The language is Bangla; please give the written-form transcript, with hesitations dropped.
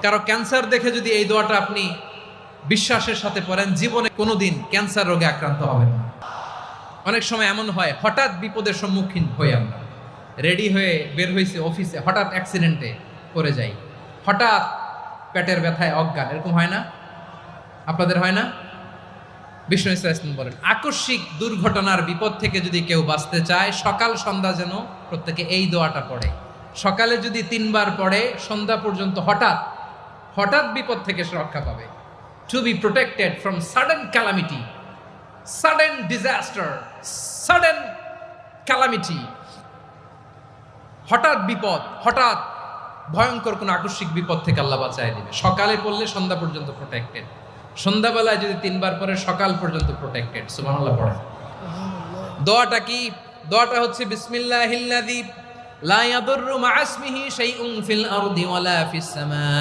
কারো ক্যান্সার দেখে যদি এই দোয়াটা আপনি বিশ্বাসের সাথে পড়েন, জীবনে কোনোদিন ক্যান্সার রোগে আক্রান্ত হবেন না। অনেক সময় এমন হয়, হঠাৎ বিপদের সম্মুখীন হই আমরা, রেডি হয়ে বের হয়েছে অফিসে, হঠাৎ অ্যাক্সিডেন্টে পড়ে যাই, হঠাৎ পেটের ব্যথায় অজ্ঞান, এরকম হয় না? আপনাদের হয় না? বিষ্ণু ইসলাম বলেন, আকস্মিক দুর্ঘটনার বিপদ থেকে যদি কেউ বাঁচতে চায়, সকাল সন্ধ্যা যেন প্রত্যেকে এই দোয়াটা পড়ে। সকালে যদি 3 বার পড়ে, সন্ধ্যা পর্যন্ত হঠাৎ বিপদ থেকে সে রক্ষা পাবে। To be protected from sudden calamity, sudden disaster, sudden calamity, হঠাৎ বিপদ, হঠাৎ ভয়ঙ্কর কোন আকস্মিক বিপদ থেকে আল্লাহ বাঁচায় দিবে। সকালে পড়লে সন্ধ্যা পর্যন্ত প্রোটেক্টেড, সন্ধ্যাবেলায় যদি 3 বার পরে সকাল পর্যন্ত প্রোটেক্টেড। সুবহানাল্লাহ পড়ে। দোয়াটা কি? দোয়াটা হচ্ছে বিসমিল্লাহিল্লাযী লা ইয়াদুররু মা ইসমিহি শাইউন ফিল আরদি ওয়ালা ফিস সামা।